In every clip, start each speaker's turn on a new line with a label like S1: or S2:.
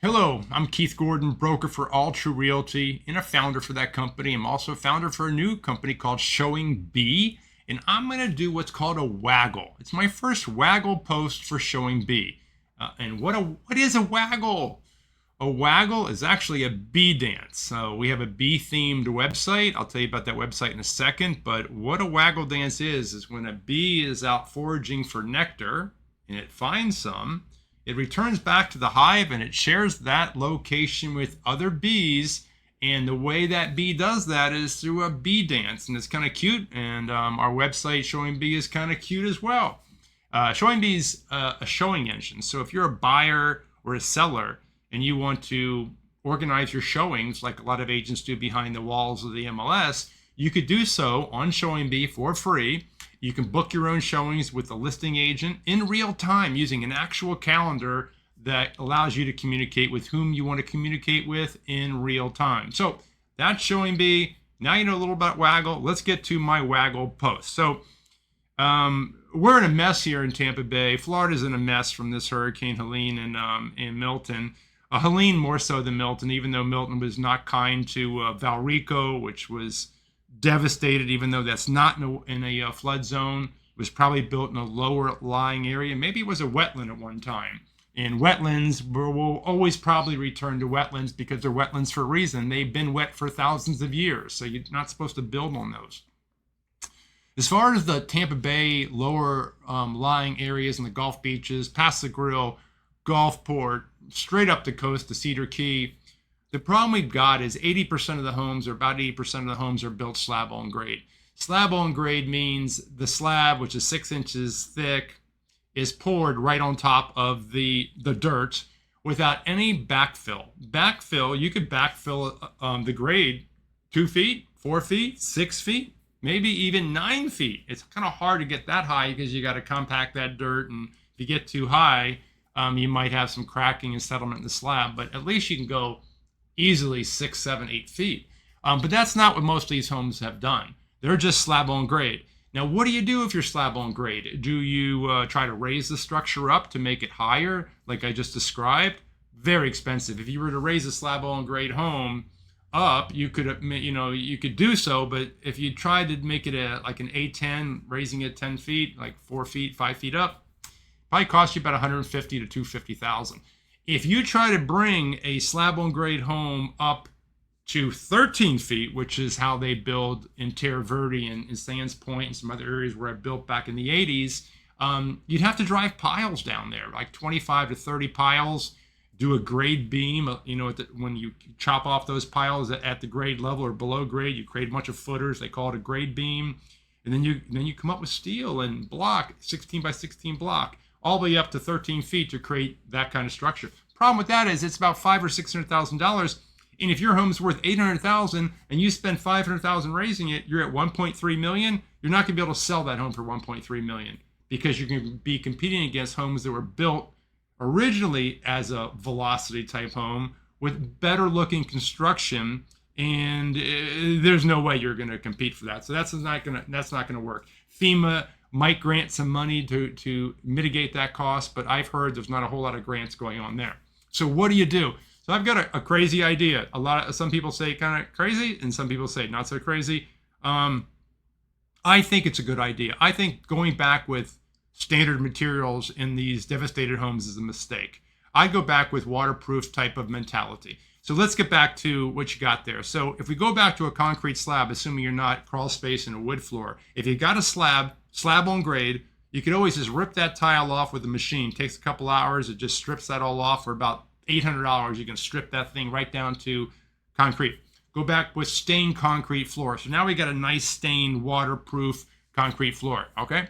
S1: Hello, I'm Keith Gordon, broker for Altru Realty and a founder for that company. I'm also a founder for a new company called Showing B, and I'm going to do what's called a waggle. It's my first waggle post for Showing B. And what is a waggle? A waggle is actually a bee dance. So we have a bee-themed website. I'll tell you about that website in a second. But what a waggle dance is when a bee is out foraging for nectar and it finds some, it returns back to the hive and it shares that location with other bees. And the way that bee does that is through a bee dance. And it's kind of cute. And our website, Showing Bee, is kind of cute as well. Showing Bee is a showing engine. So if you're a buyer or a seller and you want to organize your showings like a lot of agents do behind the walls of the MLS, you could do so on Showing Bee for free. You can book your own showings with a listing agent in real time using an actual calendar that allows you to communicate with whom you want to communicate with in real time. So that's Showing Bee. Now you know a little about Waggle. Let's get to my Waggle post. So we're in a mess here in Tampa Bay. Florida's in a mess from this Hurricane Helene and Milton. Helene more so than Milton, even though Milton was not kind to Valrico, which was devastated, even though that's not in a flood zone. It was probably built in a lower lying area. Maybe it was a wetland at one time. And wetlands will always probably return to wetlands because they're wetlands for a reason. They've been wet for thousands of years, so you're not supposed to build on those. As far as the Tampa Bay lower lying areas and the Gulf beaches, past the Grill, Gulfport, straight up the coast to Cedar Key, the problem we've got is 80% of the homes, or about 80% of the homes, are built slab on grade. Slab on grade means the slab, which is 6 inches thick, is poured right on top of the dirt without any backfill. Backfill, you could backfill the grade 2 feet, 4 feet, 6 feet, maybe even 9 feet. It's kind of hard to get that high because you got to compact that dirt, and if you get too high, you might have some cracking and settlement in the slab, but at least you can go easily 6, 7, 8 feet. But that's not what most of these homes have done. They're just slab on grade. Now, what do you do if you're slab on grade? Do you try to raise the structure up to make it higher, like I just described? Very expensive. If you were to raise a slab on grade home up, you could do so, but if you tried to make it like an A10, raising it 10 feet, like 4 feet, 5 feet up, probably cost you about 150 to 250,000. If you try to bring a slab on grade home up to 13 feet, which is how they build in Terre Verde and in Sands Point and some other areas where I built back in the 80s, you'd have to drive piles down there, like 25 to 30 piles, do a grade beam. When you chop off those piles at the grade level or below grade, you create a bunch of footers. They call it a grade beam. And then you come up with steel and block, 16 by 16 block, all the way up to 13 feet to create that kind of structure. Problem with that is it's about $500,000 or $600,000. And if your home's worth $800,000 and you spend $500,000 raising it, you're at $1.3 million. You're not going to be able to sell that home for $1.3 million because you're going to be competing against homes that were built originally as a velocity type home with better looking construction. And there's no way you're going to compete for that. So that's not going to work. FEMA might grant some money to mitigate that cost, but I've heard there's not a whole lot of grants going on there. So what do you do? So I've got a crazy idea. Some people say kind of crazy, and some people say not so crazy. I think it's a good idea. I think going back with standard materials in these devastated homes is a mistake. I go back with waterproof type of mentality. So let's get back to what you got there. So if we go back to a concrete slab, assuming you're not crawl space in a wood floor, if you got a slab on grade, you could always just rip that tile off with a machine. It takes a couple hours. It just strips that all off for about $800. You can strip that thing right down to concrete. Go back with stained concrete floor. So now we got a nice stained waterproof concrete floor, okay?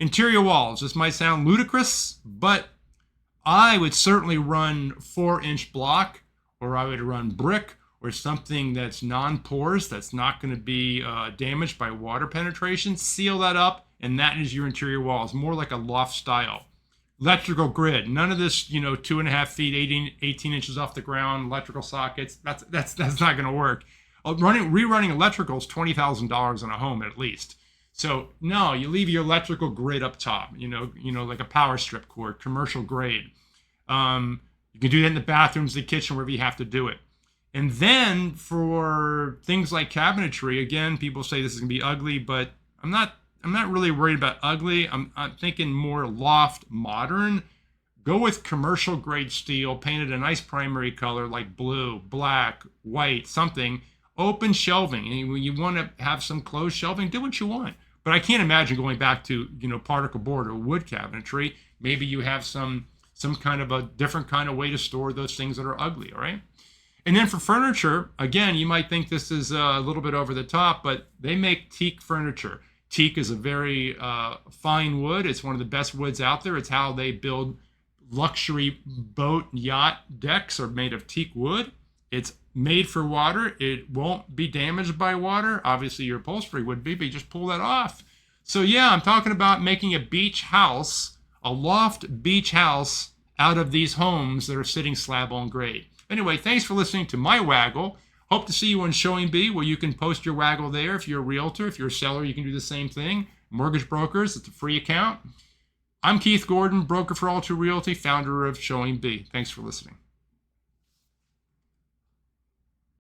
S1: Interior walls. This might sound ludicrous, but I would certainly run 4-inch block, or I would run brick, or something that's non-porous, that's not going to be damaged by water penetration. Seal that up, and that is your interior walls, more like a loft style. Electrical grid, none of this, 2.5 feet, 18 inches off the ground, electrical sockets. That's not going to work. Rerunning electrical is $20,000 in a home at least. So no, you leave your electrical grid up top, like a power strip cord, commercial grade. You can do that in the bathrooms, the kitchen, wherever you have to do it. And then for things like cabinetry, again, people say this is gonna be ugly, but I'm not really worried about ugly. I'm thinking more loft modern. Go with commercial grade steel, painted a nice primary color like blue, black, white, something. Open shelving. And when you want to have some closed shelving, do what you want. But I can't imagine going back to, particle board or wood cabinetry. Maybe you have some kind of a different kind of way to store those things that are ugly, all right? And then for furniture, again, you might think this is a little bit over the top, but they make teak furniture. Teak is a very fine wood. It's one of the best woods out there. It's how they build luxury boat yacht decks are made of teak wood. It's made for water. It won't be damaged by water. Obviously, your upholstery would be, but you just pull that off. So yeah, I'm talking about making a beach house, a loft beach house out of these homes that are sitting slab on grade. Anyway, thanks for listening to my waggle. Hope to see you on Showing B, where you can post your waggle there. If you're a realtor, if you're a seller, you can do the same thing. Mortgage brokers, it's a free account. I'm Keith Gordon, broker for Altru Realty, founder of Showing B. Thanks for listening.